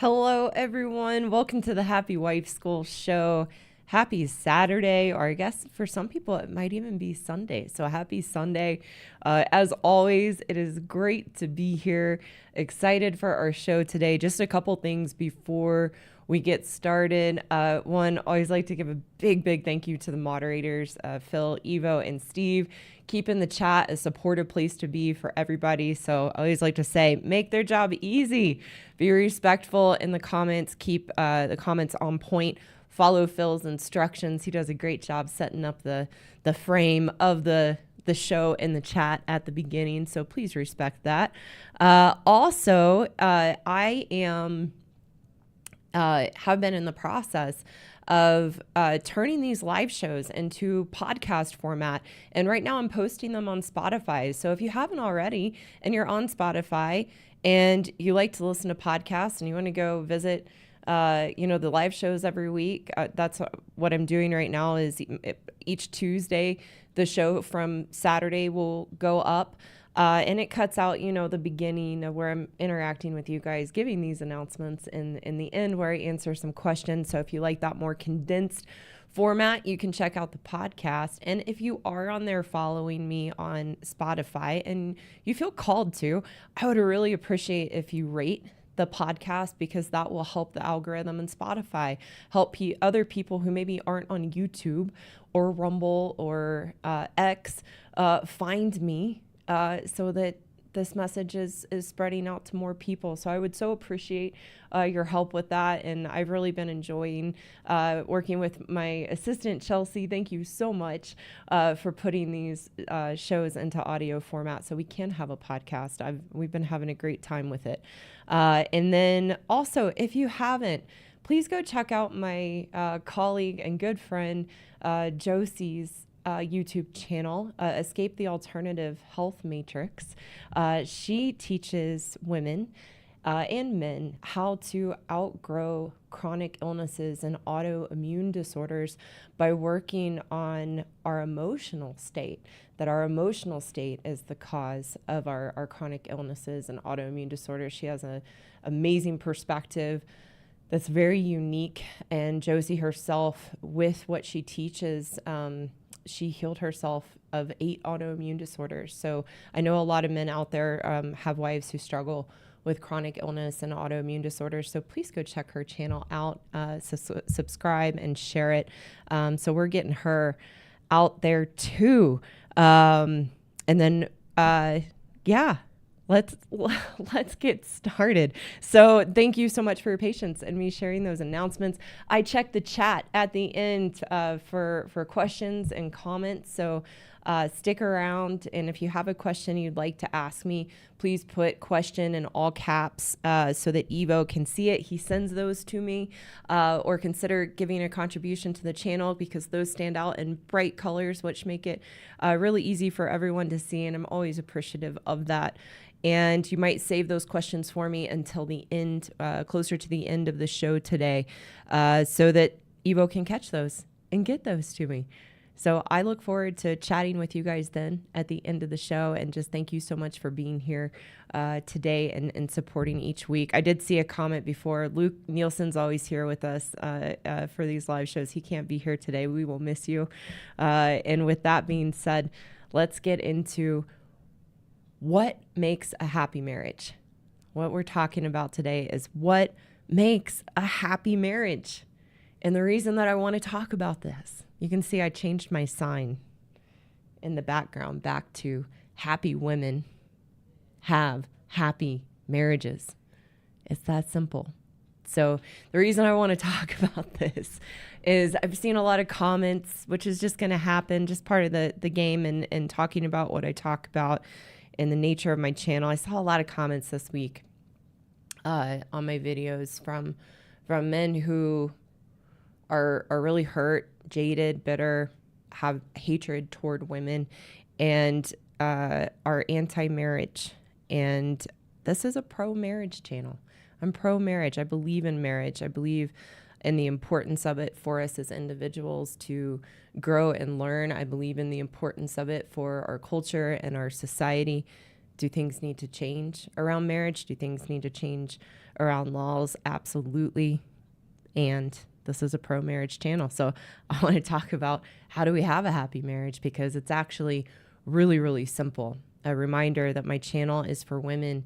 Hello, everyone. Welcome to the Happy Wife School Show. Happy Saturday, or I guess for some people it might even be Sunday. So happy Sunday. As always, it is great to be here. Excited for our show today. Just a couple things before we get started. One, always like to give a big thank you to the moderators, Phil, Evo, and Steve, keeping the chat a supportive place to be for everybody. So I always like to say, make their job easy. Be respectful in the comments. Keep the comments on point. Follow Phil's instructions. He does a great job setting up the frame of the show in the chat at the beginning. So please respect that. Also, I am have been in the process of turning these live shows into podcast format. And right now I'm posting them on Spotify. So if you haven't already and you're on Spotify and you like to listen to podcasts and you want to go visit the live shows every week, that's what I'm doing right now. Is each Tuesday, the show from Saturday will go up. And it cuts out, the beginning of where I'm interacting with you guys, giving these announcements, and in the end where I answer some questions. So if you like that more condensed format, you can check out the podcast. And if you are on there following me on Spotify and you feel called to, I would really appreciate if you rate the podcast, because that will help the algorithm in Spotify, help other people who maybe aren't on YouTube or Rumble or X find me, so that this message is spreading out to more people. So I would so appreciate your help with that. And I've really been enjoying working with my assistant, Chelsea. Thank you so much for putting these shows into audio format so we can have a podcast. We've been having a great time with it. And then also, if you haven't, please go check out my colleague and good friend, Josie's YouTube channel, Escape the Alternative Health Matrix. She teaches women and men how to outgrow chronic illnesses and autoimmune disorders by working on our emotional state, that our emotional state is the cause of our chronic illnesses and autoimmune disorders. She has an amazing perspective that's very unique. And Josie herself, with what she teaches, she healed herself of 8 autoimmune disorders. So I know a lot of men out there have wives who struggle with chronic illness and autoimmune disorders. So please go check her channel out, subscribe and share it. So we're getting her out there too. And then, let's get started. So thank you so much for your patience and me sharing those announcements. I checked the chat at the end for questions and comments. So stick around. And if you have a question you'd like to ask me, please put question in all caps so that Evo can see it. He sends those to me, or consider giving a contribution to the channel, because those stand out in bright colors, which make it really easy for everyone to see. And I'm always appreciative of that. And you might save those questions for me until the end, closer to the end of the show today, so that Evo can catch those and get those to me. So I look forward to chatting with you guys then at the end of the show. And just thank you so much for being here today and supporting each week. I did see a comment before. Luke Nielsen's always here with us for these live shows. He can't be here today. We will miss you. And with that being said, let's get into what makes a happy marriage. What we're talking about today is what makes a happy marriage. And the reason that I want to talk about this, you can see I changed my sign in the background back to happy women have happy marriages. It's that simple. So the reason I want to talk about this is I've seen a lot of comments, which is just going to happen, just part of the game, and talking about what I talk about and the nature of my channel. I saw a lot of comments this week on my videos from men who are really hurt, jaded, bitter, have hatred toward women, and are anti-marriage. And this is a pro-marriage channel. I'm pro-marriage. I believe in marriage. I believe in the importance of it for us as individuals to grow and learn. I believe in the importance of it for our culture and our society. Do things need to change around marriage? Do things need to change around laws? Absolutely. And this is a pro-marriage channel. So I want to talk about how do we have a happy marriage, because it's actually really, really simple. A reminder that my channel is for women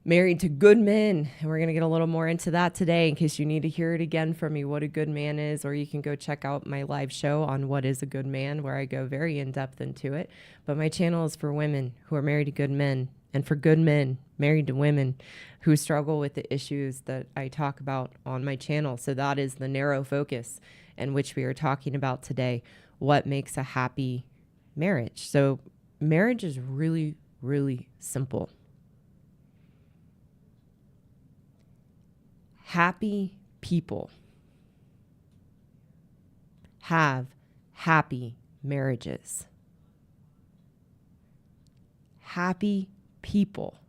married to good men. And we're going to get a little more into that today in case you need to hear it again from me, what a good man is, or you can go check out my live show on what is a good man, where I go very in depth into it. But my channel is for women who are married to good men, and for good men married to women who struggle with the issues that I talk about on my channel. So that is the narrow focus in which we are talking about today. What makes a happy marriage? So marriage is really, really simple. Happy people have happy marriages. Happy people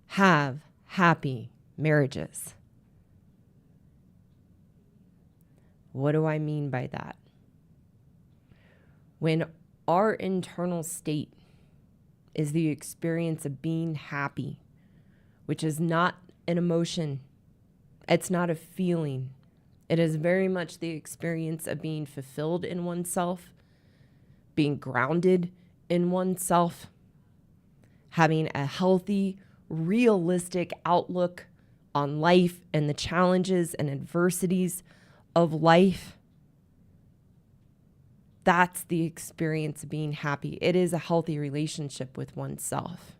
have happy marriages. What do I mean by that? When our internal state is the experience of being happy, which is not an emotion, it's not a feeling. It is very much the experience of being fulfilled in oneself, being grounded in oneself, having a healthy, realistic outlook on life and the challenges and adversities of life. That's the experience of being happy. It is a healthy relationship with oneself.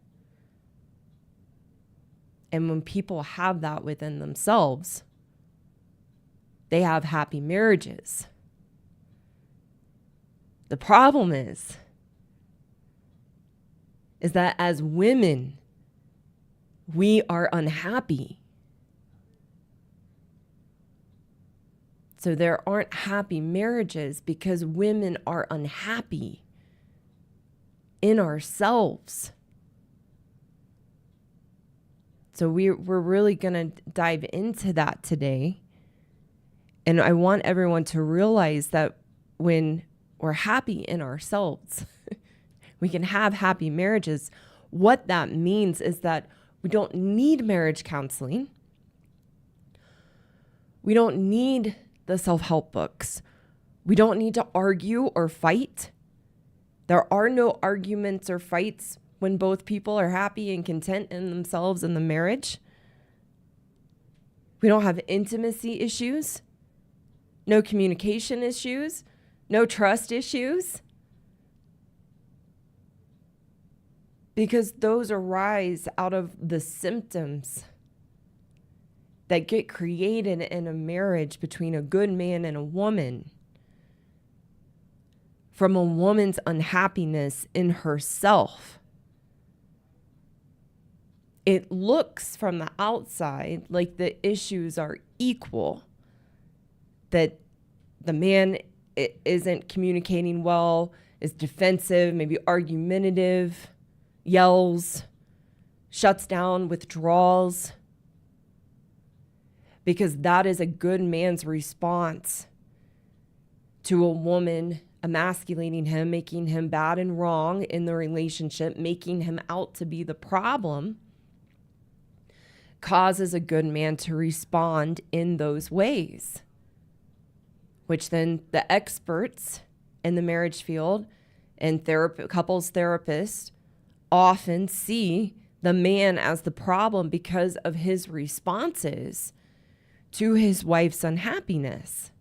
And when people have that within themselves, they have happy marriages. The problem is that as women, we are unhappy. So there aren't happy marriages because women are unhappy in ourselves. So we're really going to dive into that today. And I want everyone to realize that when we're happy in ourselves, we can have happy marriages. What that means is that we don't need marriage counseling. We don't need the self-help books. We don't need to argue or fight. There are no arguments or fights when both people are happy and content in themselves in the marriage. We don't have intimacy issues, no communication issues, no trust issues, because those arise out of the symptoms that get created in a marriage between a good man and a woman from a woman's unhappiness in herself. It looks from the outside like the issues are equal, that the man isn't communicating well, is defensive, maybe argumentative, yells, shuts down, withdraws, because that is a good man's response to a woman emasculating him, making him bad and wrong in the relationship, making him out to be the problem, causes a good man to respond in those ways, which then the experts in the marriage field and couples therapists often see the man as the problem because of his responses to his wife's unhappiness.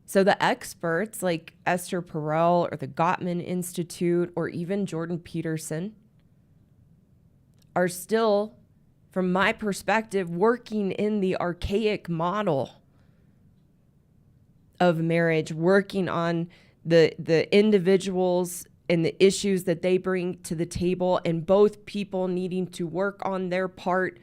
So the experts like Esther Perel or the Gottman Institute or even Jordan Peterson are still, from my perspective, working in the archaic model of marriage, working on the individuals and the issues that they bring to the table, and both people needing to work on their part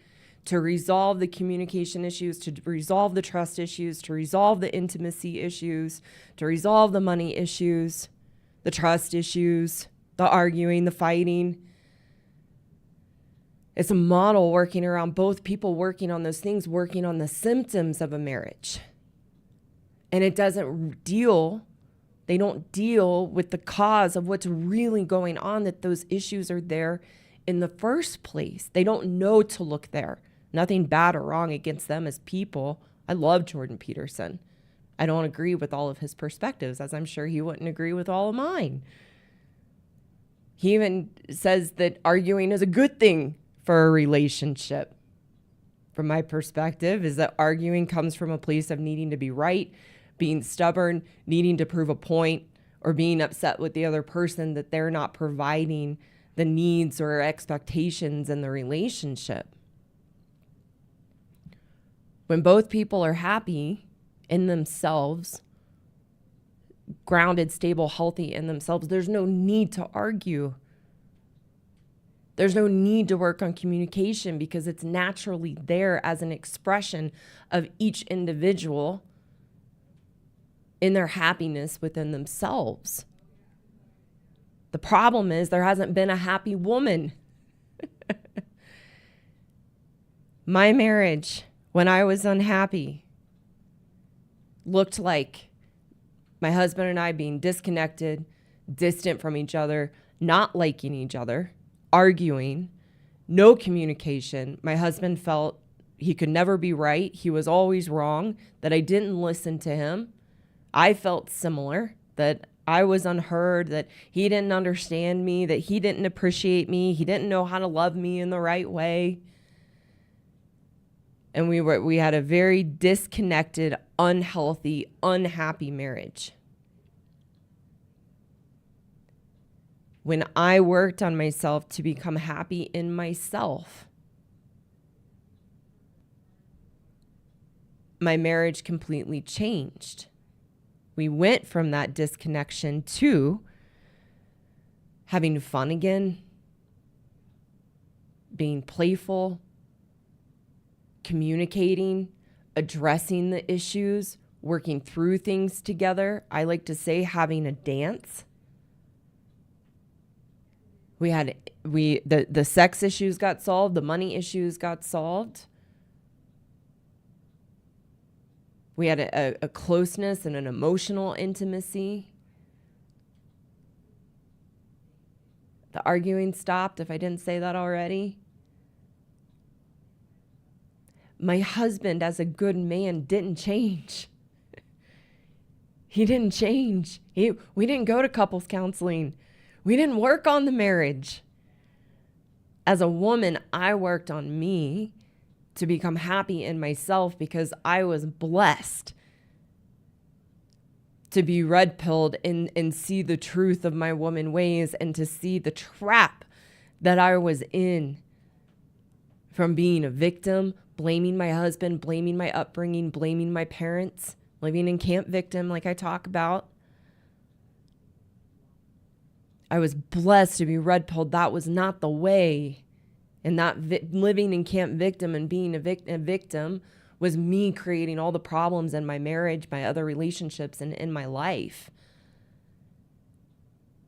to resolve the communication issues, to resolve the trust issues, to resolve the intimacy issues, to resolve the money issues, the trust issues, the arguing, the fighting. It's a model working around both people working on those things, working on the symptoms of a marriage. And it doesn't deal They don't deal with the cause of what's really going on, that those issues are there in the first place. They don't know to look there. Nothing bad or wrong against them as people. I love Jordan Peterson. I don't agree with all of his perspectives, as I'm sure he wouldn't agree with all of mine. He even says that arguing is a good thing for a relationship. From my perspective, is that arguing comes from a place of needing to be right, being stubborn, needing to prove a point, or being upset with the other person that they're not providing the needs or expectations in the relationship. When both people are happy in themselves, grounded, stable, healthy in themselves, there's no need to argue. There's no need to work on communication because it's naturally there as an expression of each individual in their happiness within themselves. The problem is there hasn't been a happy woman. My marriage, when I was unhappy, looked like my husband and I being disconnected, distant from each other, not liking each other, arguing, no communication. My husband felt he could never be right. He was always wrong, that I didn't listen to him. I felt similar, that I was unheard, that he didn't understand me, that he didn't appreciate me, he didn't know how to love me in the right way. And we had a very disconnected, unhealthy, unhappy marriage. When I worked on myself to become happy in myself, my marriage completely changed. We went from that disconnection to having fun again, being playful, communicating, addressing the issues, working through things together. I like to say having a dance. The sex issues got solved, the money issues got solved. We had a closeness and an emotional intimacy. The arguing stopped, if I didn't say that already. My husband, as a good man, didn't change. He didn't change. We didn't go to couples counseling. We didn't work on the marriage. As a woman, I worked on me to become happy in myself because I was blessed to be red-pilled and see the truth of my woman ways and to see the trap that I was in from being a victim, blaming my husband, blaming my upbringing, blaming my parents, living in Camp Victim like I talk about. I was blessed to be red-pilled. That was not the way. And that living in Camp Victim and being a victim was me creating all the problems in my marriage, my other relationships, and in my life.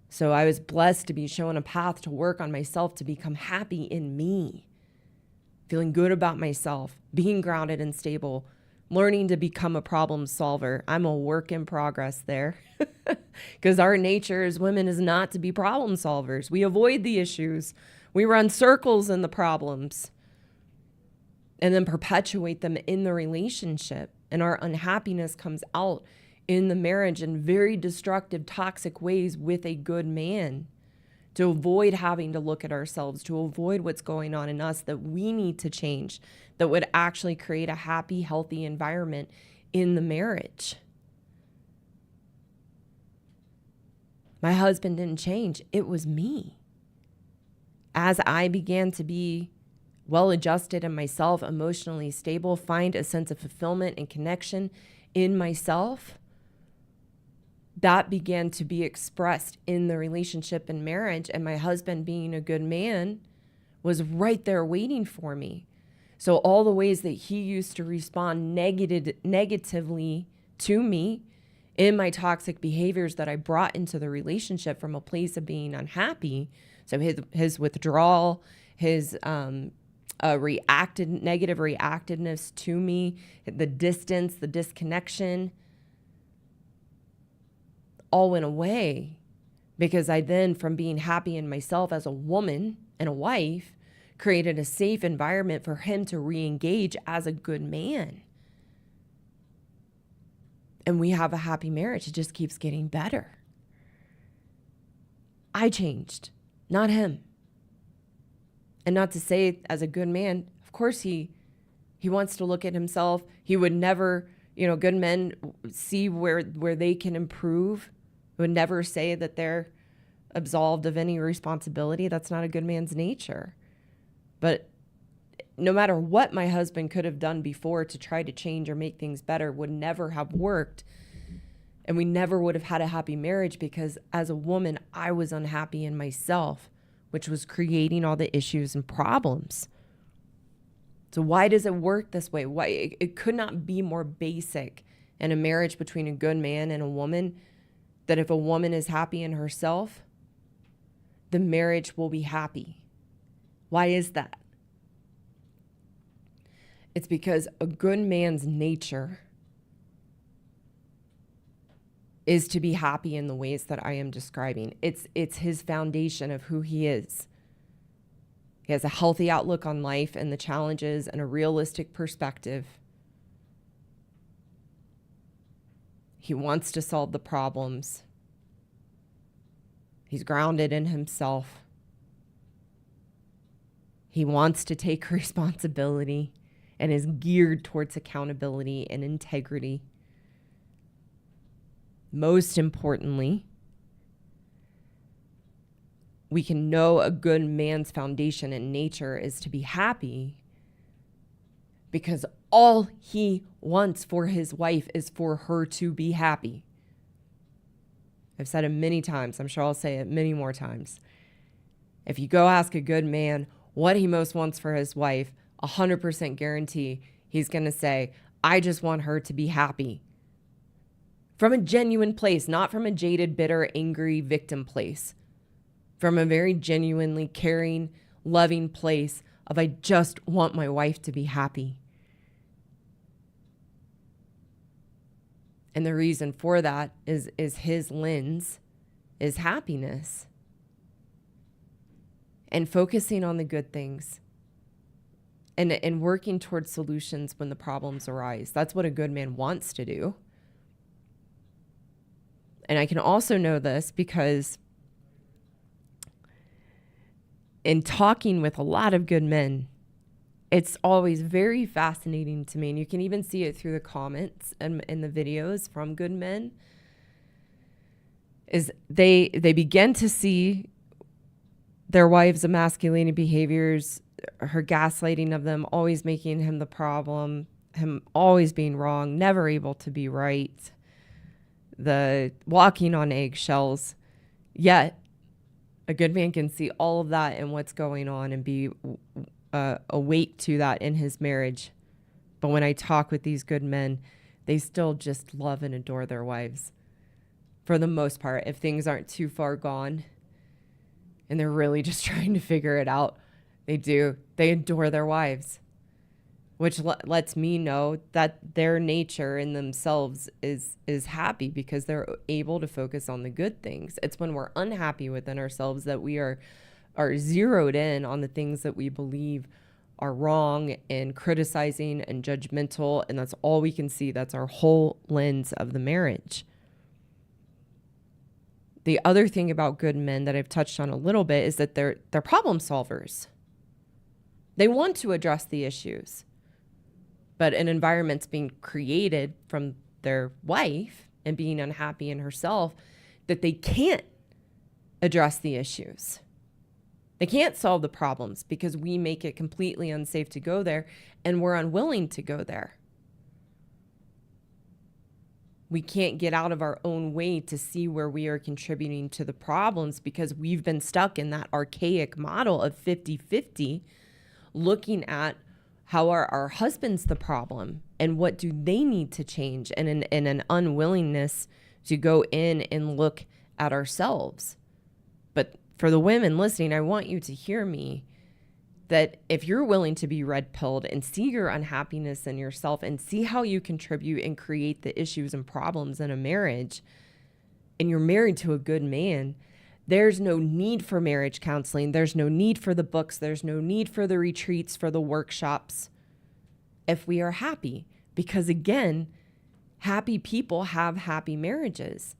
So I was blessed to be shown a path to work on myself, to become happy in me, feeling good about myself, being grounded and stable, learning to become a problem solver. I'm a work in progress there because our nature as women is not to be problem solvers. We avoid the issues. We run circles in the problems and then perpetuate them in the relationship. And our unhappiness comes out in the marriage in very destructive, toxic ways with a good man, to avoid having to look at ourselves, to avoid what's going on in us that we need to change, that would actually create a happy, healthy environment in the marriage. My husband didn't change. It was me. As I began to be well-adjusted in myself, emotionally stable, find a sense of fulfillment and connection in myself, that began to be expressed in the relationship and marriage. And my husband, being a good man, was right there waiting for me. So all the ways that he used to respond negatively to me in my toxic behaviors that I brought into the relationship from a place of being unhappy. So his withdrawal, his negative reactiveness to me, the distance, the disconnection, all went away because I then, from being happy in myself as a woman and a wife, created a safe environment for him to re-engage as a good man. And we have a happy marriage. It just keeps getting better. I changed, not him. And not to say as a good man, of course he wants to look at himself. He would never, good men see where they can improve. Would never say that they're absolved of any responsibility. That's not a good man's nature. But no matter what my husband could have done before to try to change or make things better would never have worked. And we never would have had a happy marriage because as a woman, I was unhappy in myself, which was creating all the issues and problems. So why does it work this way? Why it could not be more basic in a marriage between a good man and a woman that if a woman is happy in herself, the marriage will be happy. Why is that? It's because a good man's nature is to be happy in the ways that I am describing. It's his foundation of who he is. He has a healthy outlook on life and the challenges and a realistic perspective. He wants to solve the problems. He's grounded in himself. He wants to take responsibility and is geared towards accountability and integrity. Most importantly, we can know a good man's foundation and nature is to be happy because all he wants for his wife is for her to be happy. I've said it many times. I'm sure I'll say it many more times. If you go ask a good man what he most wants for his wife, 100% guarantee he's going to say, I just want her to be happy. From a genuine place, not from a jaded, bitter, angry victim place. From a very genuinely caring, loving place of I just want my wife to be happy. And the reason for that is his lens is happiness. And focusing on the good things. And working towards solutions when the problems arise. That's what a good man wants to do. And I can also know this because in talking with a lot of good men, it's always very fascinating to me. And you can even see it through the comments and in the videos from good men. Is they begin to see their wives' emasculating behaviors, her gaslighting of them, always making him the problem, him always being wrong, never able to be right, the walking on eggshells. Yet, a good man can see all of that and what's going on and be awake to that in his marriage. But when I talk with these good men, they still just love and adore their wives. For the most part, if things aren't too far gone and they're really just trying to figure it out, they do. They adore their wives, which lets me know that their nature in themselves is happy because they're able to focus on the good things. It's when we're unhappy within ourselves that we are zeroed in on the things that we believe are wrong and criticizing and judgmental, and that's all we can see. That's our whole lens of the marriage. The other thing about good men that I've touched on a little bit is that they're problem solvers. They want to address the issues, but an environment's being created from their wife and being unhappy in herself that they can't address the issues. They can't solve the problems because we make it completely unsafe to go there and we're unwilling to go there. We can't get out of our own way to see where we are contributing to the problems because we've been stuck in that archaic model of 50-50, looking at how are our husbands the problem and what do they need to change, and an unwillingness to go in and look at ourselves. But for the women listening, I want you to hear me that if you're willing to be red-pilled and see your unhappiness in yourself and see how you contribute and create the issues and problems in a marriage, and you're married to a good man, there's no need for marriage counseling. There's no need for the books. There's no need for the retreats, for the workshops, if we are happy. Because again, happy people have happy marriages.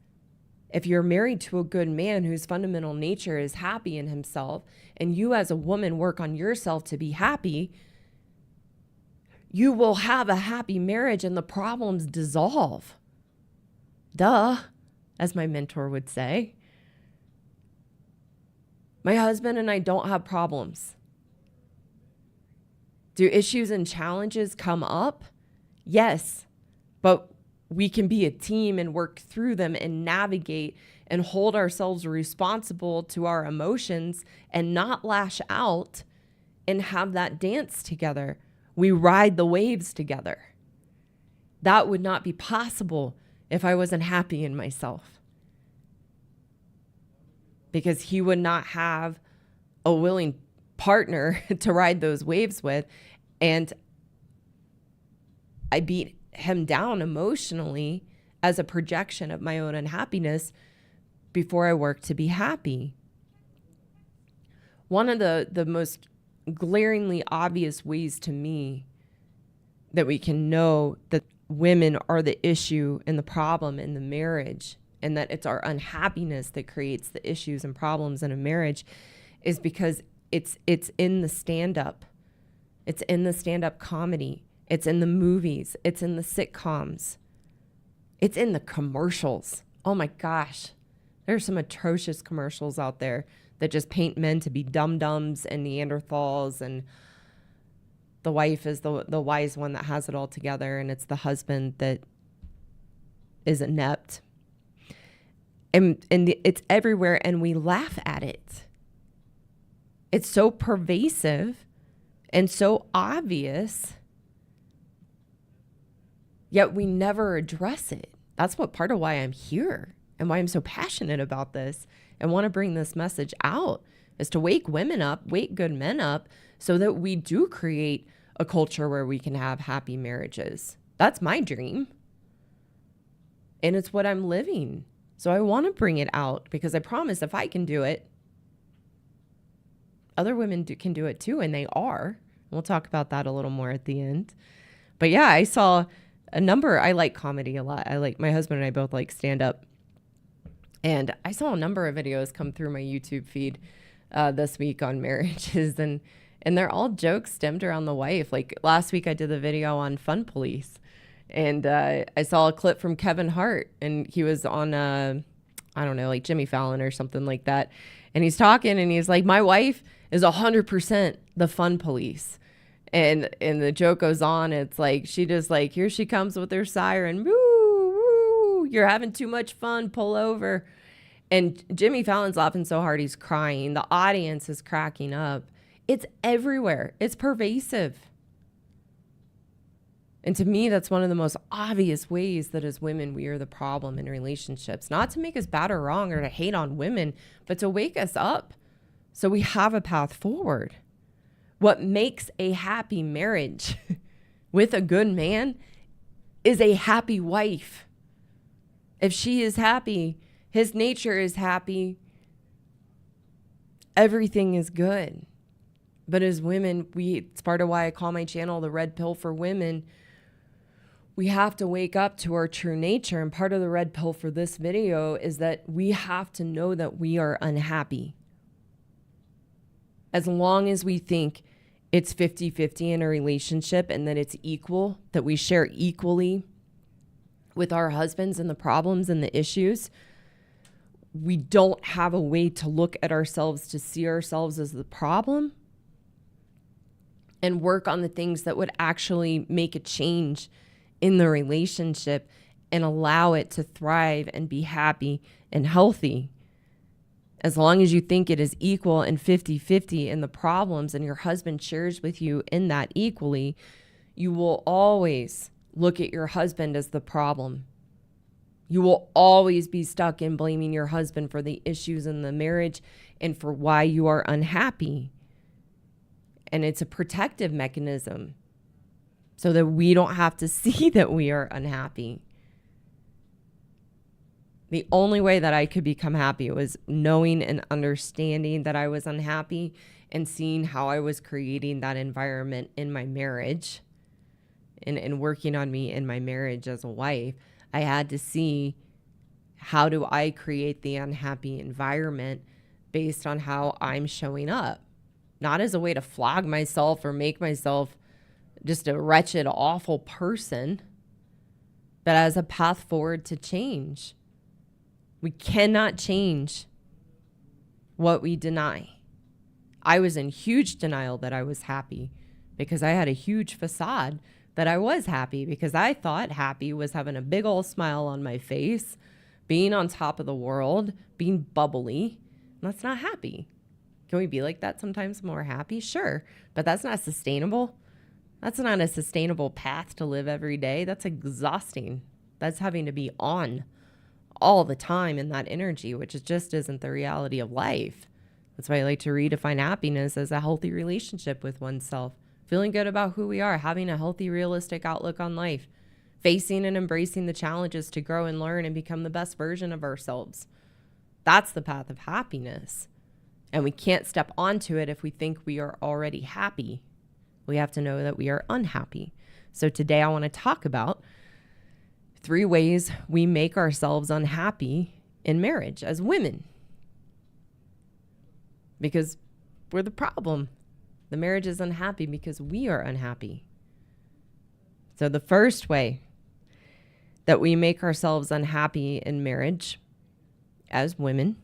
If you're married to a good man whose fundamental nature is happy in himself, and you as a woman work on yourself to be happy, you will have a happy marriage and the problems dissolve. Duh, as my mentor would say. My husband and I don't have problems. Do issues and challenges come up? Yes, but we can be a team and work through them and navigate and hold ourselves responsible to our emotions and not lash out and have that dance together. We ride the waves together. That would not be possible if I wasn't happy in myself, because he would not have a willing partner to ride those waves with. And I beat him down emotionally as a projection of my own unhappiness before I worked to be happy. One of the most glaringly obvious ways to me that we can know that women are the issue and the problem in the marriage, and that it's our unhappiness that creates the issues and problems in a marriage, is because it's in the stand-up. It's in the stand-up comedy. It's in the movies. It's in the sitcoms. It's in the commercials. Oh my gosh. There's some atrocious commercials out there that just paint men to be dum-dums and Neanderthals, and the wife is the wise one that has it all together, and it's the husband that is inept. And it's everywhere, and we laugh at it. It's so pervasive and so obvious, yet we never address it. That's what part of why I'm here and why I'm so passionate about this and want to bring this message out, is to wake women up, wake good men up, so that we do create a culture where we can have happy marriages. That's my dream. And it's what I'm living. So I want to bring it out, because I promise if I can do it, other women can do it too, and they are. We'll talk about that a little more at the end. But yeah, I saw a number. I like comedy a lot. My husband and I both like stand up. And I saw a number of videos come through my YouTube feed this week on marriages, and they're all jokes stemmed around the wife. Like last week I did the video on Fun Police, and I saw a clip from Kevin Hart, and he was on, I don't know, like Jimmy Fallon or something like that. And he's talking and he's like, my wife is 100% the fun police. And the joke goes on. It's like, she just like, here she comes with her siren. Woo, woo, you're having too much fun. Pull over. And Jimmy Fallon's laughing so hard he's crying. The audience is cracking up. It's everywhere. It's pervasive. And to me, that's one of the most obvious ways that as women, we are the problem in relationships. Not to make us bad or wrong or to hate on women, but to wake us up so we have a path forward. What makes a happy marriage with a good man is a happy wife. If she is happy, his nature is happy, everything is good. But as women, it's part of why I call my channel The Red Pill for Women. We have to wake up to our true nature. And part of the red pill for this video is that we have to know that we are unhappy. As long as we think it's 50-50 in a relationship and that it's equal, that we share equally with our husbands and the problems and the issues, we don't have a way to look at ourselves, to see ourselves as the problem and work on the things that would actually make a change in the relationship and allow it to thrive and be happy and healthy. As long as you think it is equal and 50-50 in the problems and your husband shares with you in that equally, you will always look at your husband as the problem. You will always be stuck in blaming your husband for the issues in the marriage and for why you are unhappy. And it's a protective mechanism so that we don't have to see that we are unhappy. The only way that I could become happy was knowing and understanding that I was unhappy and seeing how I was creating that environment in my marriage and working on me in my marriage as a wife. I had to see, how do I create the unhappy environment based on how I'm showing up? Not as a way to flog myself or make myself just a wretched, awful person, but as a path forward to change. We cannot change what we deny. I was in huge denial that I was happy because I had a huge facade that I was happy, because I thought happy was having a big old smile on my face, being on top of the world, being bubbly. That's not happy. Can we be like that sometimes when we're happy? Sure, but that's not sustainable. That's not a sustainable path to live every day. That's exhausting. That's having to be on all the time in that energy, which just isn't the reality of life. That's why I like to redefine happiness as a healthy relationship with oneself, feeling good about who we are, having a healthy, realistic outlook on life, facing and embracing the challenges to grow and learn and become the best version of ourselves. That's the path of happiness. And we can't step onto it if we think we are already happy. We have to know that we are unhappy. So today I want to talk about 3 ways we make ourselves unhappy in marriage as women. Because we're the problem. The marriage is unhappy because we are unhappy. So the first way that we make ourselves unhappy in marriage as women,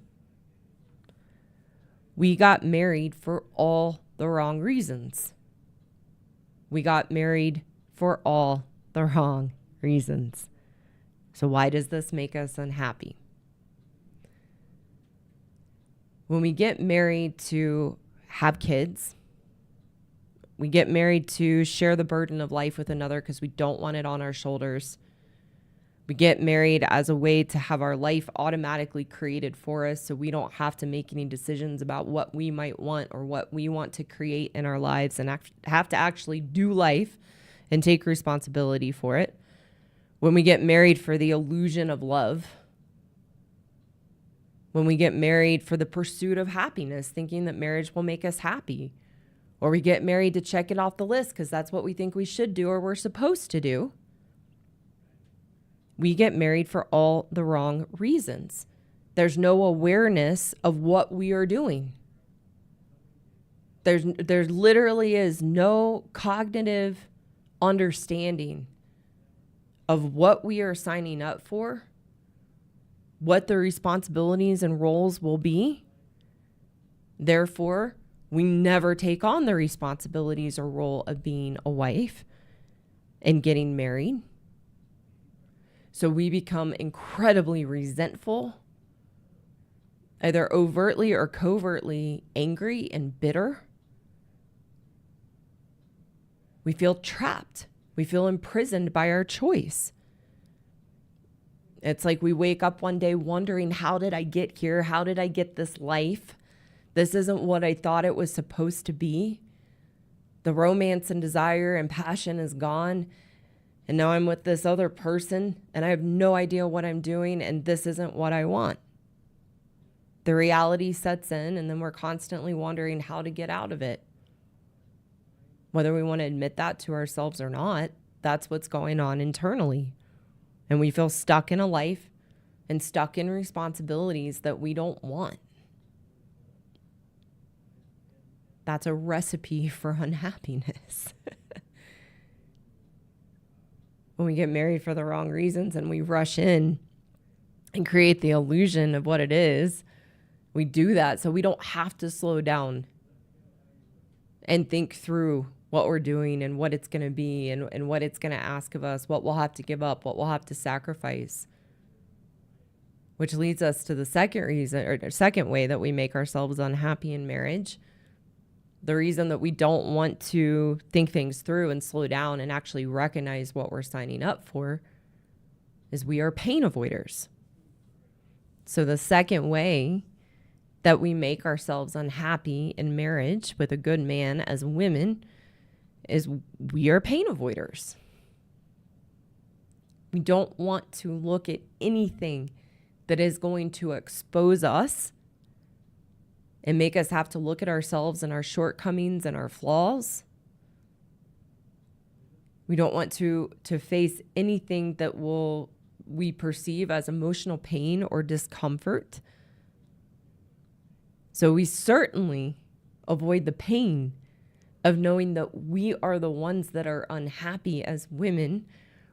we got married for all the wrong reasons. We got married for all the wrong reasons. So why does this make us unhappy? When we get married to have kids, we get married to share the burden of life with another because we don't want it on our shoulders. We get married as a way to have our life automatically created for us so we don't have to make any decisions about what we might want or what we want to create in our lives and have to actually do life and take responsibility for it. When we get married for the illusion of love. When we get married for the pursuit of happiness, thinking that marriage will make us happy. Or we get married to check it off the list because that's what we think we should do or we're supposed to do. We get married for all the wrong reasons. There's no awareness of what we are doing. There literally is no cognitive understanding of what we are signing up for, what the responsibilities and roles will be. Therefore, we never take on the responsibilities or role of being a wife and getting married. So we become incredibly resentful, either overtly or covertly angry and bitter. We feel trapped. We feel imprisoned by our choice. It's like we wake up one day wondering, how did I get here? How did I get this life? This isn't what I thought it was supposed to be. The romance and desire and passion is gone. And now I'm with this other person and I have no idea what I'm doing and this isn't what I want. The reality sets in and then we're constantly wondering how to get out of it. Whether we want to admit that to ourselves or not, that's what's going on internally. And we feel stuck in a life and stuck in responsibilities that we don't want. That's a recipe for unhappiness. When we get married for the wrong reasons and we rush in and create the illusion of what it is, we do that so we don't have to slow down and think through what we're doing and what it's going to be and what it's going to ask of us, what we'll have to give up, what we'll have to sacrifice. Which leads us to the second reason, or second way that we make ourselves unhappy in marriage. The reason that we don't want to think things through and slow down and actually recognize what we're signing up for is we are pain avoiders. So the second way that we make ourselves unhappy in marriage with a good man as women is we are pain avoiders. We don't want to look at anything that is going to expose us and make us have to look at ourselves and our shortcomings and our flaws. We don't want to face anything that we perceive as emotional pain or discomfort. So we certainly avoid the pain of knowing that we are the ones that are unhappy as women,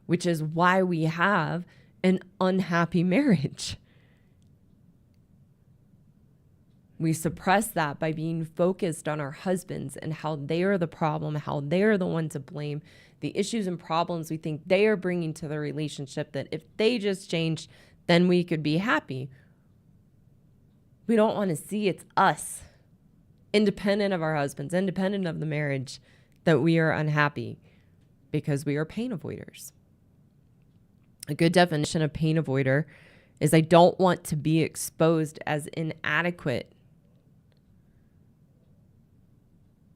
which is why we have an unhappy marriage. We suppress that by being focused on our husbands and how they are the problem, how they are the one to blame, the issues and problems we think they are bringing to the relationship, that if they just changed, then we could be happy. We don't want to see it's us, independent of our husbands, independent of the marriage, that we are unhappy because we are pain avoiders. A good definition of pain avoider is I don't want to be exposed as inadequate,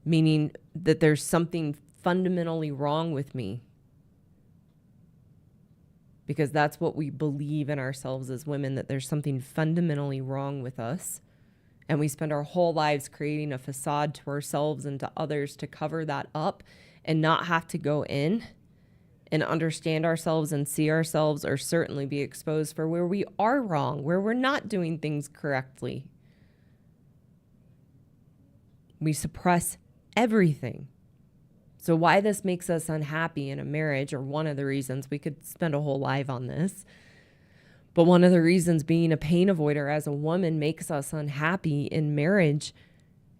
meaning that there's something fundamentally wrong with me, because that's what we believe in ourselves as women, that there's something fundamentally wrong with us. And we spend our whole lives creating a facade to ourselves and to others to cover that up and not have to go in and understand ourselves and see ourselves, or certainly be exposed for where we are wrong, where we're not doing things correctly. We suppress everything. So why this makes us unhappy in a marriage, or one of the reasons, we could spend a whole live on this, but one of the reasons being a pain avoider as a woman makes us unhappy in marriage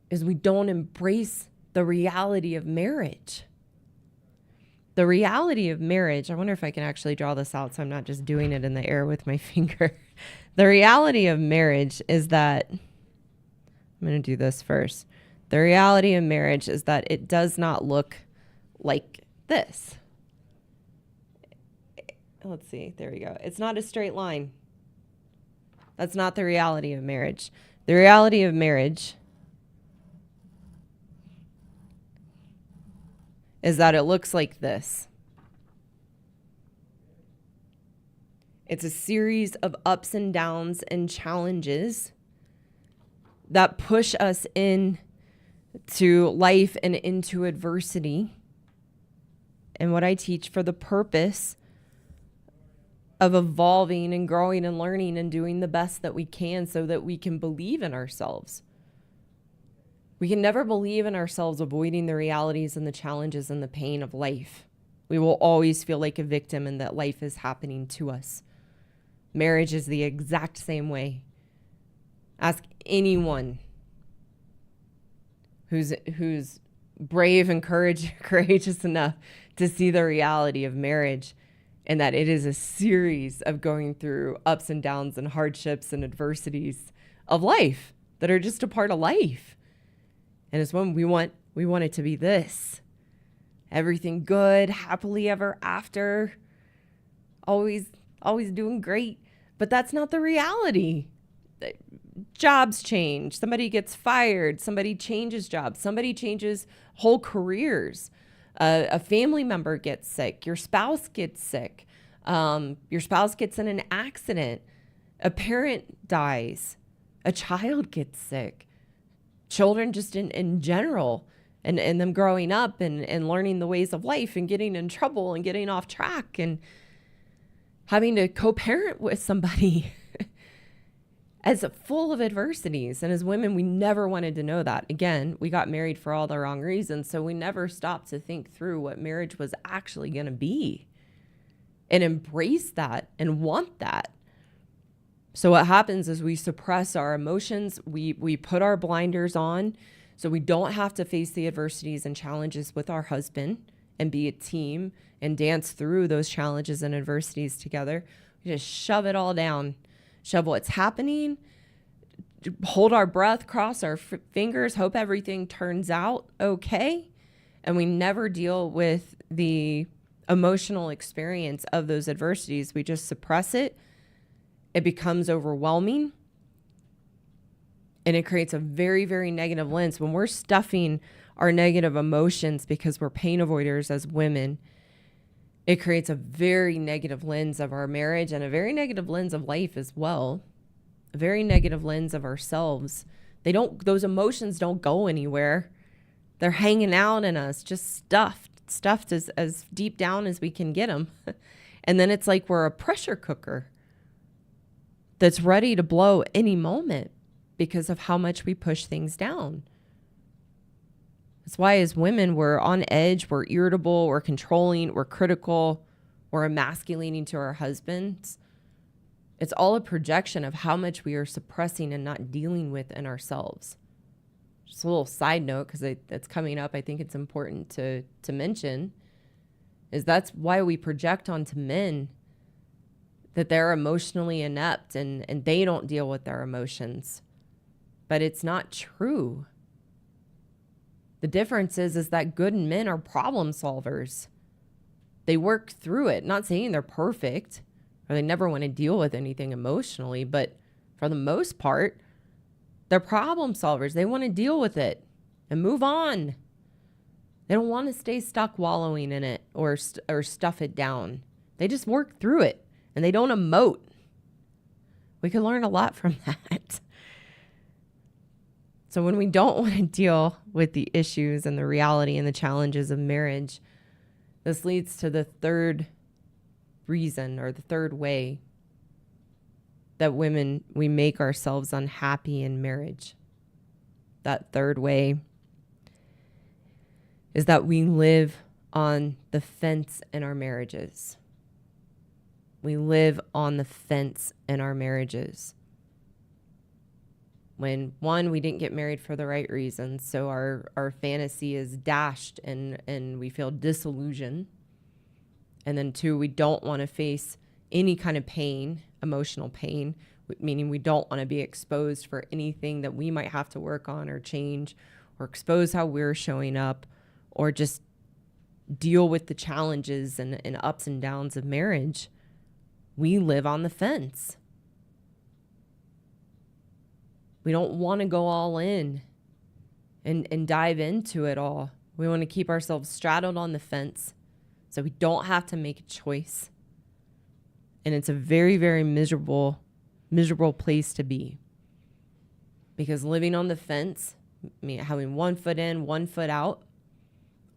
is we don't embrace the reality of marriage. The reality of marriage, I wonder if I can actually draw this out so I'm not just doing it in the air with my finger. The reality of marriage is that, I'm going to do this first. The reality of marriage is that it does not look like this. Let's see. There we go. It's not a straight line. That's not the reality of marriage. The reality of marriage is that it looks like this. It's a series of ups and downs and challenges that push us into life and into adversity. And what I teach, for the purpose of evolving and growing and learning and doing the best that we can so that we can believe in ourselves. We can never believe in ourselves avoiding the realities and the challenges and the pain of life. We will always feel like a victim and that life is happening to us. Marriage is the exact same way. Ask anyone who's brave and courageous enough to see the reality of marriage, and that it is a series of going through ups and downs and hardships and adversities of life that are just a part of life. And it's when we want it to be this. Everything good, happily ever after, always doing great. But that's not the reality. Jobs change. Somebody gets fired. Somebody changes jobs. Somebody changes whole careers. A family member gets sick. Your spouse gets sick. Your spouse gets in an accident. A parent dies. A child gets sick. Children just in general, and them growing up and learning the ways of life and getting in trouble and getting off track and having to co-parent with somebody as full of adversities. And as women, we never wanted to know that. Again, we got married for all the wrong reasons. So we never stopped to think through what marriage was actually going to be and embrace that and want that. So what happens is we suppress our emotions. We put our blinders on so we don't have to face the adversities and challenges with our husband and be a team and dance through those challenges and adversities together. We just shove it all down. Shove what's happening, hold our breath, cross our fingers, hope everything turns out okay. And we never deal with the emotional experience of those adversities. We just suppress it. It becomes overwhelming. And it creates a very, very negative lens. When we're stuffing our negative emotions because we're pain avoiders as women, it creates a very negative lens of our marriage and a very negative lens of life as well. a very negative lens of ourselves. Those emotions don't go anywhere. They're hanging out in us, just stuffed as deep down as we can get them. And then it's like we're a pressure cooker that's ready to blow any moment because of how much we push things down. That's why as women, we're on edge, we're irritable, we're controlling, we're critical, we're emasculating to our husbands. It's all a projection of how much we are suppressing and not dealing with in ourselves. Just a little side note, because it's coming up, I think it's important to mention, is that's why we project onto men that they're emotionally inept and they don't deal with their emotions. But it's not true. The difference is that good men are problem solvers. They work through it. Not saying they're perfect or they never want to deal with anything emotionally, but for the most part, they're problem solvers. They want to deal with it and move on. They don't want to stay stuck wallowing in it or stuff it down. They just work through it and they don't emote. We can learn a lot from that. So when we don't want to deal with the issues and the reality and the challenges of marriage, this leads to the third reason or the third way that women, we make ourselves unhappy in marriage. That third way is that we live on the fence in our marriages. We live on the fence in our marriages. When one, we didn't get married for the right reasons, so our fantasy is dashed and we feel disillusioned. And then two, we don't want to face any kind of pain, emotional pain, meaning we don't want to be exposed for anything that we might have to work on or change or expose how we're showing up or just deal with the challenges and ups and downs of marriage. We live on the fence. We don't want to go all in and dive into it all. We want to keep ourselves straddled on the fence so we don't have to make a choice. And it's a very, very miserable place to be. Because living on the fence, having 1 foot in, 1 foot out,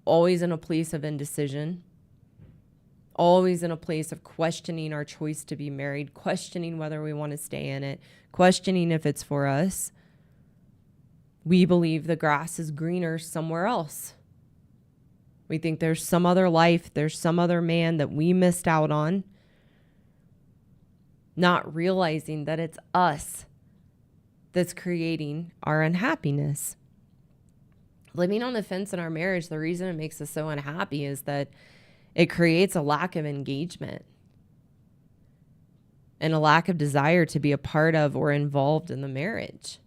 always in a place of indecision, always in a place of questioning our choice to be married, questioning whether we want to stay in it, questioning if it's for us. We believe the grass is greener somewhere else. We think there's some other life, there's some other man that we missed out on, not realizing that it's us that's creating our unhappiness. Living on the fence in our marriage, the reason it makes us so unhappy is that it creates a lack of engagement and a lack of desire to be a part of or involved in the marriage.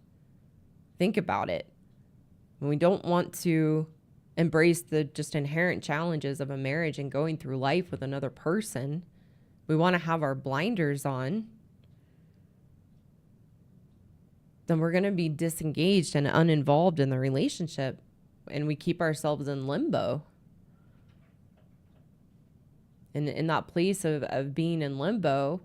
Think about it. When we don't want to embrace the just inherent challenges of a marriage and going through life with another person, we want to have our blinders on, then we're going to be disengaged and uninvolved in the relationship, and we keep ourselves in limbo. And in that place of being in limbo,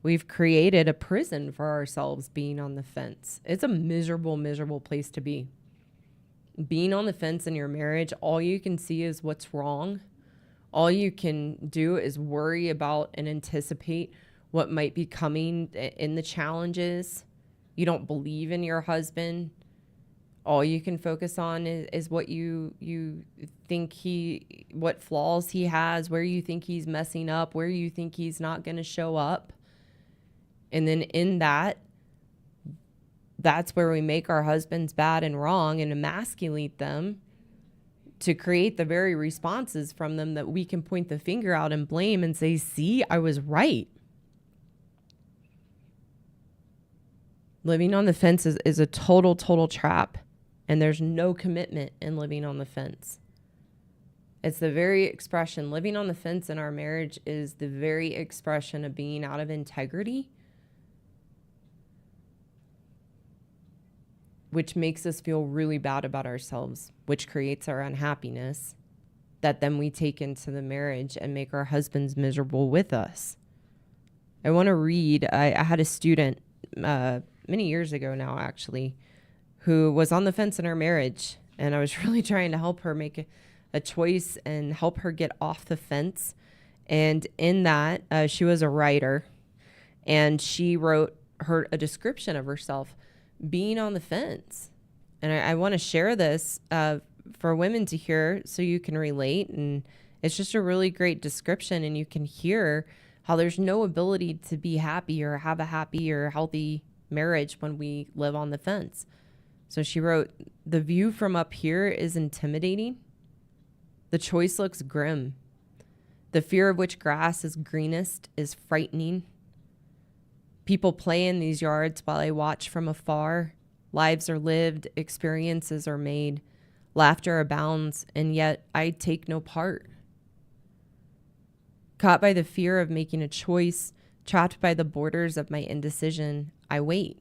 we've created a prison for ourselves being on the fence. It's a miserable, miserable place to be. Being on the fence in your marriage, all you can see is what's wrong. All you can do is worry about and anticipate what might be coming in the challenges. You don't believe in your husband. All you can focus on is what you think what flaws he has, where you think he's messing up, where you think he's not going to show up. And then in that's where we make our husbands bad and wrong and emasculate them to create the very responses from them that we can point the finger out and blame and say, see, I was right. Living on the fence is a total trap. And there's no commitment in living on the fence. It's the very expression, living on the fence in our marriage is the very expression of being out of integrity, which makes us feel really bad about ourselves, which creates our unhappiness that then we take into the marriage and make our husbands miserable with us. I want to read, I had a student many years ago now, actually, who was on the fence in her marriage. And I was really trying to help her make a choice and help her get off the fence. And in that, she was a writer, and she wrote a description of herself being on the fence. And I want to share this for women to hear so you can relate. And it's just a really great description, and you can hear how there's no ability to be happy or have a happy or healthy marriage when we live on the fence. So she wrote, "The view from up here is intimidating. The choice looks grim. The fear of which grass is greenest is frightening. People play in these yards while I watch from afar. Lives are lived, experiences are made, laughter abounds, and yet I take no part. Caught by the fear of making a choice, trapped by the borders of my indecision, I wait.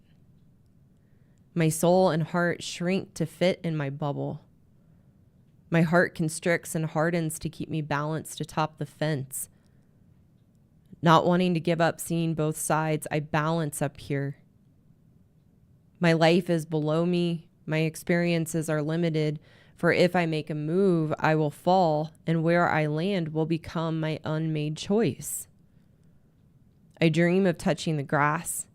My soul and heart shrink to fit in my bubble. My heart constricts and hardens to keep me balanced atop the fence. Not wanting to give up seeing both sides, I balance up here. My life is below me. My experiences are limited, for if I make a move, I will fall, and where I land will become my unmade choice. I dream of touching the grass.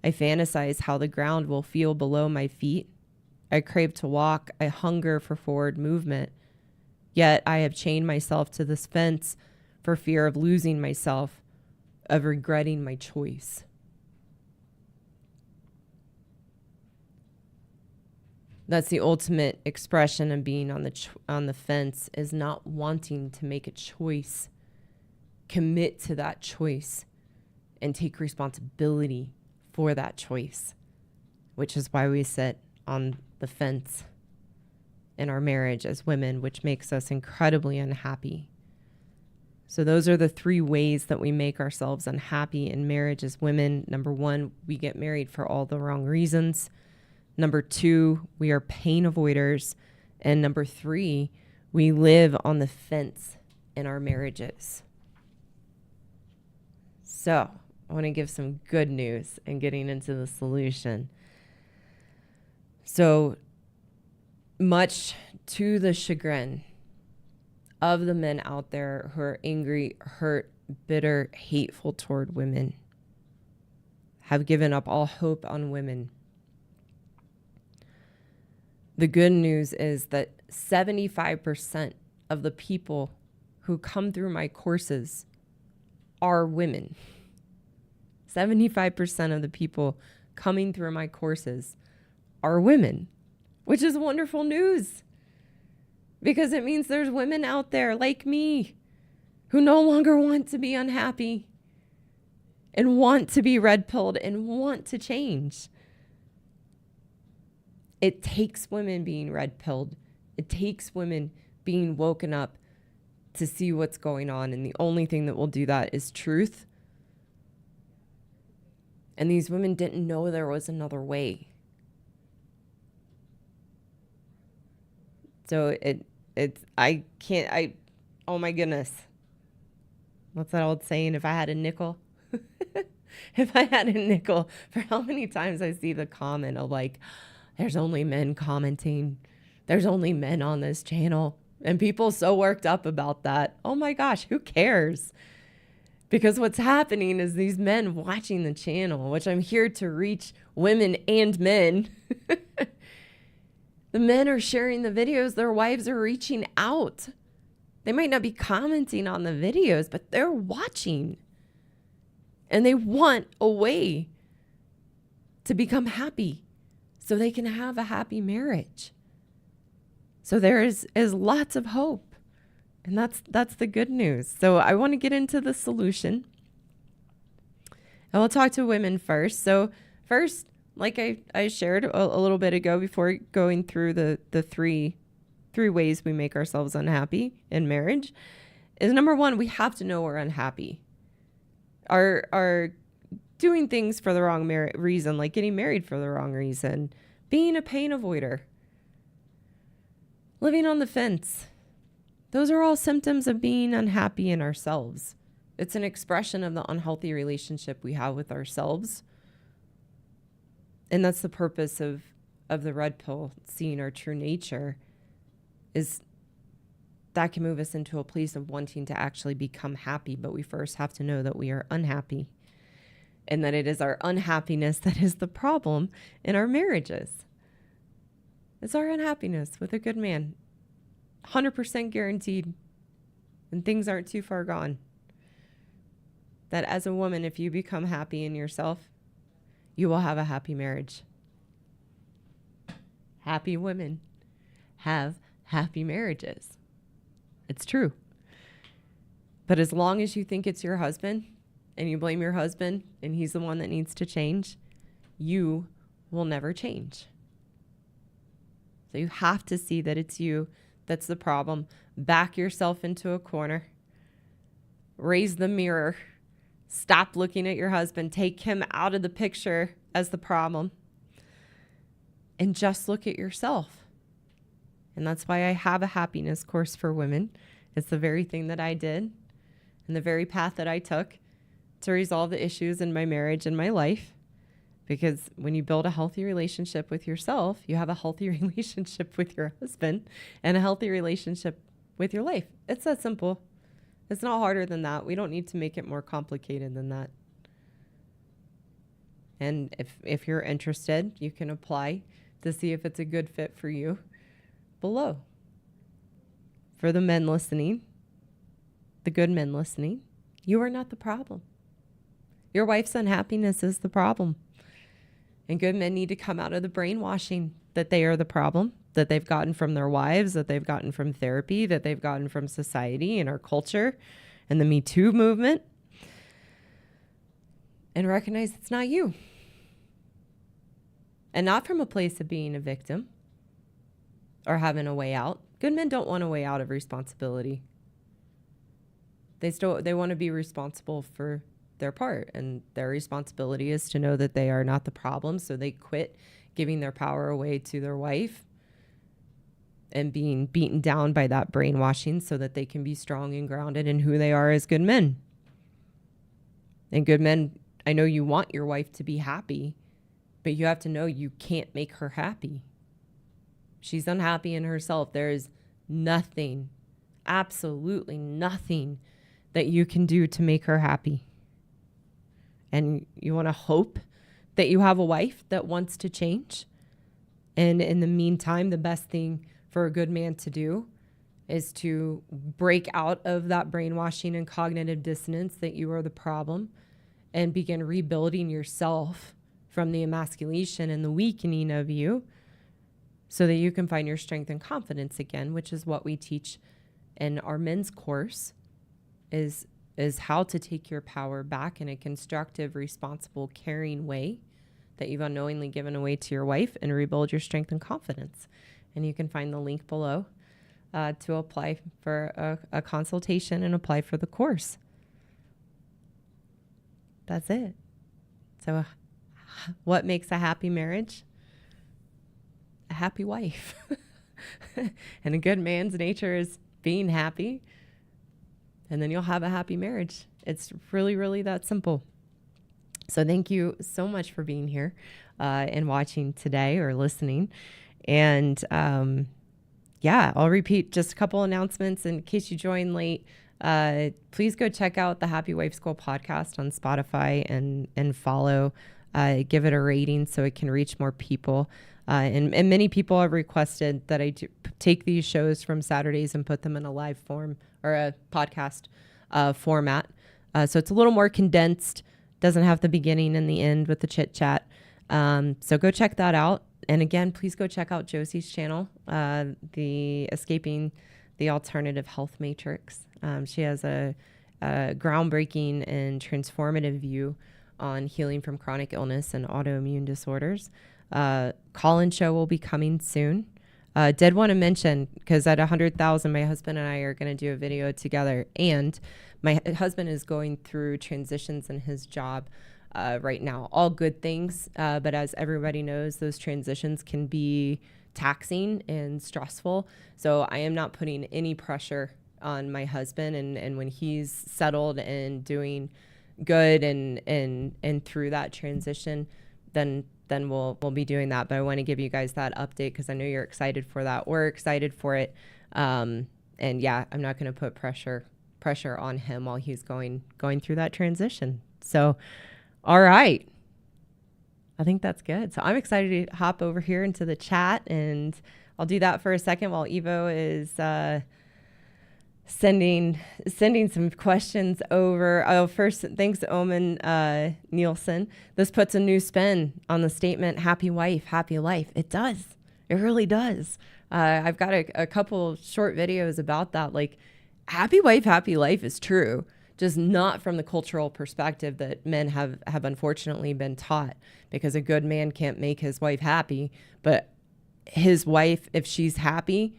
I fantasize how the ground will feel below my feet. I crave to walk. I hunger for forward movement. Yet I have chained myself to this fence for fear of losing myself, of regretting my choice." That's the ultimate expression of being on the fence, is not wanting to make a choice. Commit to that choice and take responsibility for that choice, which is why we sit on the fence in our marriage as women, which makes us incredibly unhappy. So those are the 3 ways that we make ourselves unhappy in marriage as women. Number 1, we get married for all the wrong reasons. Number 2, we are pain avoiders. And number 3, we live on the fence in our marriages. So I want to give some good news and getting into the solution. So much to the chagrin of the men out there who are angry, hurt, bitter, hateful toward women, have given up all hope on women. The good news is that 75% of the people who come through my courses are women. 75% of the people coming through my courses are women, which is wonderful news, because it means there's women out there like me who no longer want to be unhappy and want to be red-pilled and want to change. It takes women being red-pilled. It takes women being woken up to see what's going on. And the only thing that will do that is truth. And these women didn't know there was another way. So oh my goodness. What's that old saying? If I had a nickel, if I had a nickel for how many times I see the comment of like, there's only men commenting. There's only men on this channel. And people so worked up about that. Oh my gosh, who cares? Because what's happening is these men watching the channel, which I'm here to reach women and men. The men are sharing the videos. Their wives are reaching out. They might not be commenting on the videos, but they're watching. And they want a way to become happy so they can have a happy marriage. So there is lots of hope. And that's the good news. So I want to get into the solution. And we'll talk to women first. So first, like I shared a little bit ago before going through the three ways we make ourselves unhappy in marriage, is number 1, we have to know we're unhappy. Are doing things for the wrong reason, like getting married for the wrong reason, being a pain avoider, living on the fence. Those are all symptoms of being unhappy in ourselves. It's an expression of the unhealthy relationship we have with ourselves. And that's the purpose of the red pill, seeing our true nature, is that can move us into a place of wanting to actually become happy. But we first have to know that we are unhappy, and that it is our unhappiness that is the problem in our marriages. It's our unhappiness with a good man. 100% guaranteed. And things aren't too far gone. That as a woman, if you become happy in yourself, you will have a happy marriage. Happy women have happy marriages. It's true. But as long as you think it's your husband and you blame your husband and he's the one that needs to change, you will never change. So you have to see that it's you that's the problem. Back yourself into a corner. Raise the mirror. Stop looking at your husband. Take him out of the picture as the problem. And just look at yourself. And that's why I have a happiness course for women. It's the very thing that I did and the very path that I took to resolve the issues in my marriage and my life. Because when you build a healthy relationship with yourself, you have a healthy relationship with your husband and a healthy relationship with your life. It's that simple. It's not harder than that. We don't need to make it more complicated than that. And if you're interested, you can apply to see if it's a good fit for you below. For the men listening, the good men listening, you are not the problem. Your wife's unhappiness is the problem. And good men need to come out of the brainwashing that they are the problem, that they've gotten from their wives, that they've gotten from therapy, that they've gotten from society and our culture and the Me Too movement. And recognize it's not you. And not from a place of being a victim or having a way out. Good men don't want a way out of responsibility. They want to be responsible for their part, and their responsibility is to know that they are not the problem. So they quit giving their power away to their wife and being beaten down by that brainwashing so that they can be strong and grounded in who they are as good men. And good men, I know you want your wife to be happy, but you have to know you can't make her happy. She's unhappy in herself. There is nothing, absolutely nothing that you can do to make her happy. And you want to hope that you have a wife that wants to change. And in the meantime, the best thing for a good man to do is to break out of that brainwashing and cognitive dissonance that you are the problem and begin rebuilding yourself from the emasculation and the weakening of you so that you can find your strength and confidence again, which is what we teach in our men's course, is how to take your power back in a constructive, responsible, caring way that you've unknowingly given away to your wife, and rebuild your strength and confidence. And you can find the link below to apply for a consultation and apply for the course. That's it. So what makes a happy marriage? A happy wife. And a good man's nature is being happy. And then you'll have a happy marriage. It's really, really that simple. So thank you so much for being here and watching today or listening. And I'll repeat just a couple announcements in case you joined late. Please go check out the Happy Wife School podcast on Spotify and follow. Give it a rating so it can reach more people. And many people have requested that I take these shows from Saturdays and put them in a live form or a podcast format. So it's a little more condensed, doesn't have the beginning and the end with the chit chat. So go check that out. And again, please go check out Josie's channel, the Escaping the Alternative Health Matrix. She has a groundbreaking and transformative view on healing from chronic illness and autoimmune disorders. Call-in show will be coming soon. Did want to mention, because at 100,000, my husband and I are going to do a video together. And my husband is going through transitions in his job right now. All good things. But as everybody knows, those transitions can be taxing and stressful. So I am not putting any pressure on my husband. And when he's settled and doing good and through that transition, then we'll be doing that. But I want to give you guys that update because I know you're excited for that. We're excited for it. And yeah, I'm not going to put pressure on him while he's going through that transition. So, all right. I think that's good. So I'm excited to hop over here into the chat, and I'll do that for a second while Evo is sending some questions over. Oh, first, thanks, Omen Nielsen. This puts a new spin on the statement, happy wife, happy life. It does. It really does. I've got a couple short videos about that. Like, happy wife, happy life is true, just not from the cultural perspective that men have unfortunately been taught, because a good man can't make his wife happy, but his wife, if she's happy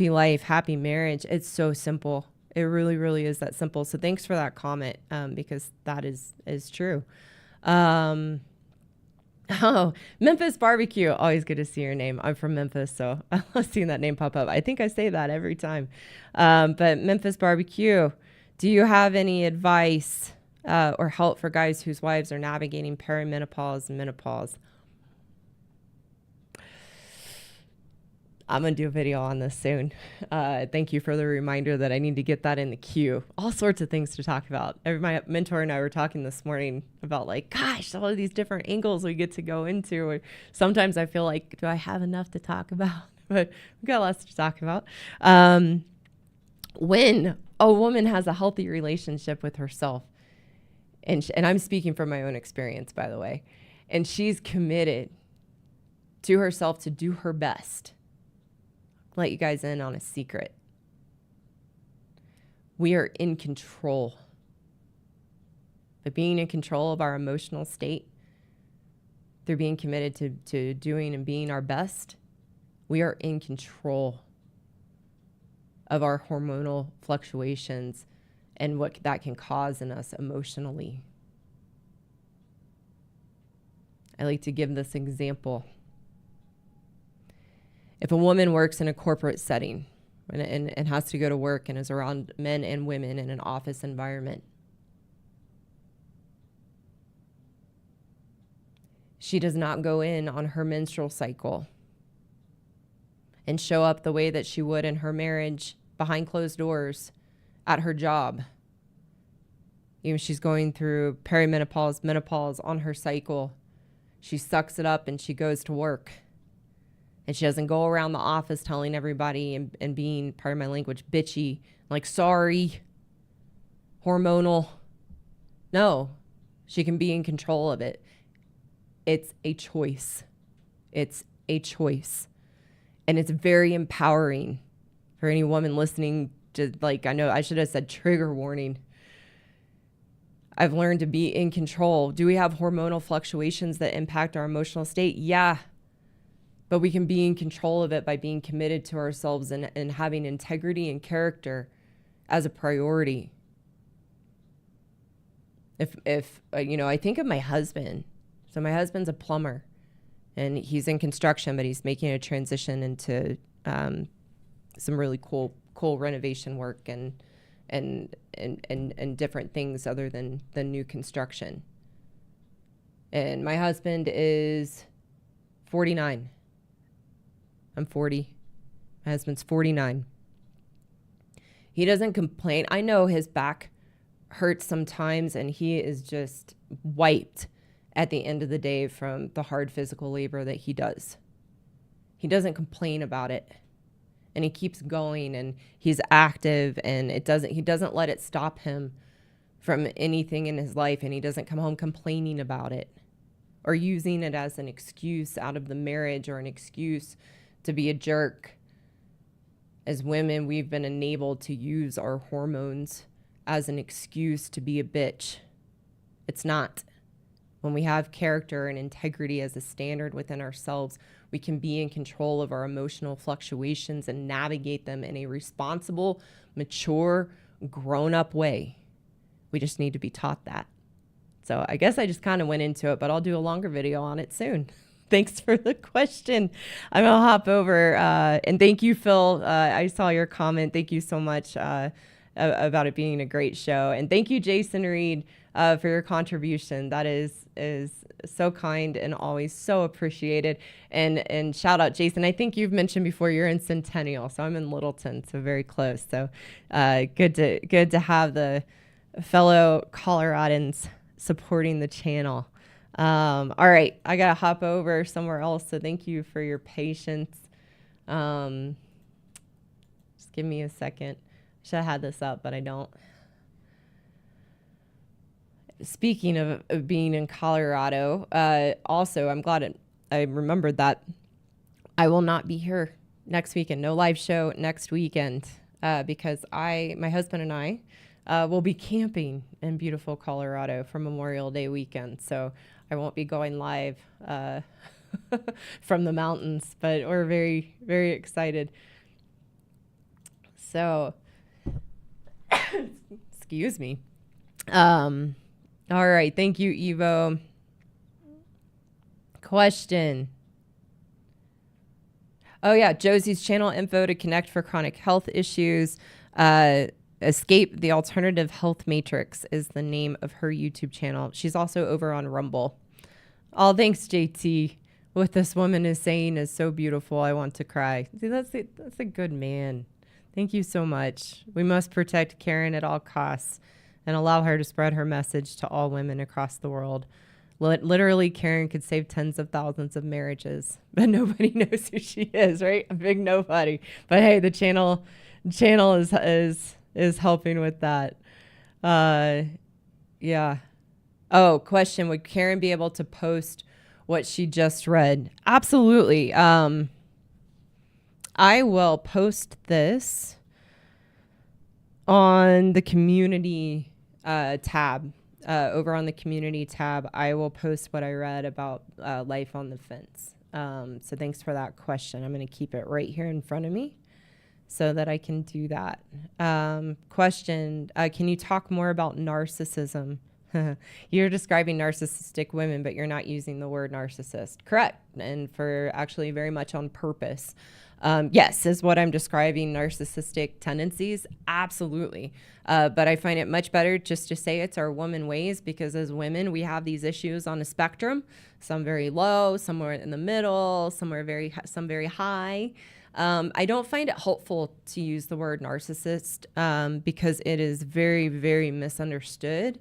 life, happy marriage. It's so simple. It really, really is that simple. So thanks for that comment, because that is true. Oh, Memphis Barbecue. Always good to see your name. I'm from Memphis, so I love seeing that name pop up. I think I say that every time. But Memphis Barbecue, do you have any advice or help for guys whose wives are navigating perimenopause and menopause? I'm going to do a video on this soon. Thank you for the reminder that I need to get that in the queue. All sorts of things to talk about. My mentor and I were talking this morning about, like, gosh, all of these different angles we get to go into. Sometimes I feel like, do I have enough to talk about? But we've got lots to talk about. When a woman has a healthy relationship with herself, and I'm speaking from my own experience, by the way, and she's committed to herself to do her best. Let you guys in on a secret. We are in control. But being in control of our emotional state, through being committed to doing and being our best, we are in control of our hormonal fluctuations and what that can cause in us emotionally. I like to give this example. If a woman works in a corporate setting and has to go to work and is around men and women in an office environment, she does not go in on her menstrual cycle and show up the way that she would in her marriage behind closed doors at her job. Even if she's going through perimenopause, menopause on her cycle, she sucks it up and she goes to work. And she doesn't go around the office telling everybody and being, pardon my language, bitchy, like, sorry, hormonal. No, she can be in control of it. It's a choice. It's a choice. And it's very empowering for any woman listening to, like, I know I should have said trigger warning. I've learned to be in control. Do we have hormonal fluctuations that impact our emotional state? Yeah. But we can be in control of it by being committed to ourselves and having integrity and character as a priority. If I think of my husband. So my husband's a plumber, and he's in construction, but he's making a transition into some really cool renovation work and different things other than new construction. And my husband is 49. I'm 40. My husband's 49. He doesn't complain. I know his back hurts sometimes, and he is just wiped at the end of the day from the hard physical labor that he does. He doesn't complain about it, and he keeps going, and he's active, and he doesn't let it stop him from anything in his life, and he doesn't come home complaining about it or using it as an excuse out of the marriage or an excuse to be a jerk. As women, we've been enabled to use our hormones as an excuse to be a bitch. It's not. When we have character and integrity as a standard within ourselves, we can be in control of our emotional fluctuations and navigate them in a responsible, mature, grown-up way. We just need to be taught that. So I guess I just kind of went into it, but I'll do a longer video on it soon. Thanks for the question. I'm going to hop over. And thank you, Phil. I saw your comment. Thank you so much. about it being a great show. And thank you, Jason Reed, for your contribution. That is so kind and always so appreciated. And shout out, Jason. I think you've mentioned before you're in Centennial, so I'm in Littleton, so very close. So good to have the fellow Coloradans supporting the channel. All right, I gotta hop over somewhere else. So thank you for your patience. Just give me a second. Should have had this up, but I don't. Speaking of being in Colorado, also, I'm glad I remembered that I will not be here next weekend. No live show next weekend because my husband and I will be camping in beautiful Colorado for Memorial Day weekend. So I won't be going live from the mountains, but we're very, very excited. So, excuse me. All right. Thank you, Evo. Question. Oh, yeah. Josie's channel info to connect for chronic health issues. Escape the Alternative Health Matrix is the name of her YouTube channel. She's also over on Rumble. All thanks, JT. What this woman is saying is so beautiful. I want to cry. See, that's a good man. Thank you so much. We must protect Karen at all costs and allow her to spread her message to all women across the world. Literally, Karen could save tens of thousands of marriages, but nobody knows who she is, right? A big nobody. But hey, the channel is helping with that. Yeah. Oh, question. Would Karen be able to post what she just read? Absolutely. I will post this on the community tab. Over on the community tab, I will post what I read about life on the fence. So thanks for that question. I'm going to keep it right here in front of me so that I can do that. Question, can you talk more about narcissism? You're describing narcissistic women, but you're not using the word narcissist. Correct. And for actually very much on purpose. Yes, is what I'm describing narcissistic tendencies? Absolutely. But I find it much better just to say it's our woman ways, because as women, we have these issues on a spectrum, some very low, somewhere in the middle, some very high. I don't find it helpful to use the word narcissist because it is very, very misunderstood.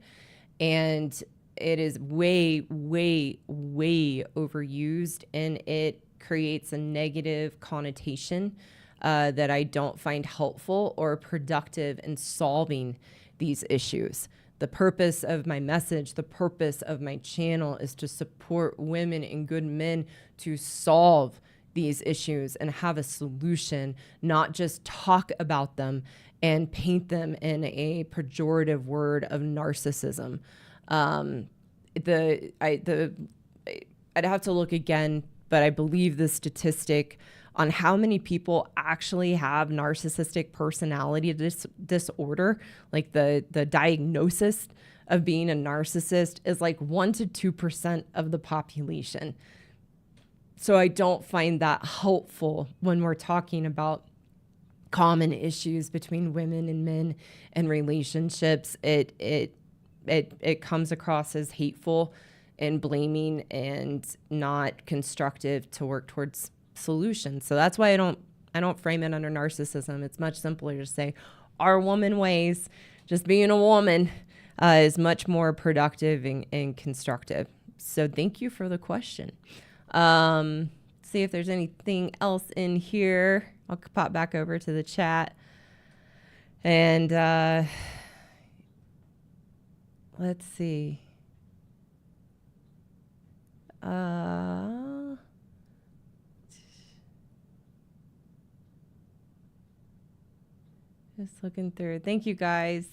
And it is way, way, way overused, and it creates a negative connotation that I don't find helpful or productive in solving these issues. The purpose of my message, the purpose of my channel is to support women and good men to solve these issues and have a solution, not just talk about them and paint them in a pejorative word of narcissism. I'd have to look again, but I believe the statistic on how many people actually have narcissistic personality disorder, like the diagnosis of being a narcissist, is like 1 to 2% of the population. So I don't find that helpful when we're talking about common issues between women and men and relationships. It comes across as hateful and blaming and not constructive to work towards solutions. So that's why I don't frame it under narcissism. It's much simpler to say our woman ways, just being a woman, is much more productive and constructive. So thank you for the question. See if there's anything else in here. I'll pop back over to the chat. And let's see. Just looking through. Thank you guys.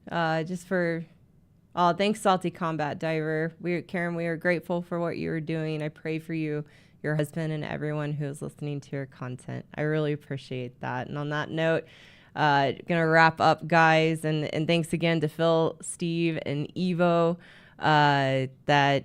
Thanks Salty Combat Diver. Karen, we are grateful for what you are doing. I pray for you, your husband, and everyone who is listening to your content. I really appreciate that. And on that note, gonna wrap up, guys. And thanks again to Phil, Steve, and Evo that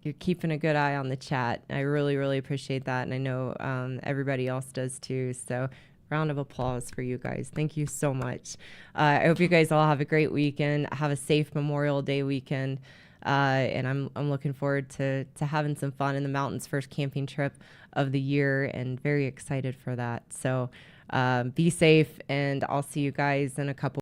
you're keeping a good eye on the chat. I really, really appreciate that. And I know everybody else does too. So Round of applause for you guys. Thank you so much. I hope you guys all have a great weekend. Have a safe Memorial Day weekend. And I'm looking forward to having some fun in the mountains, first camping trip of the year, and very excited for that. So be safe, and I'll see you guys in a couple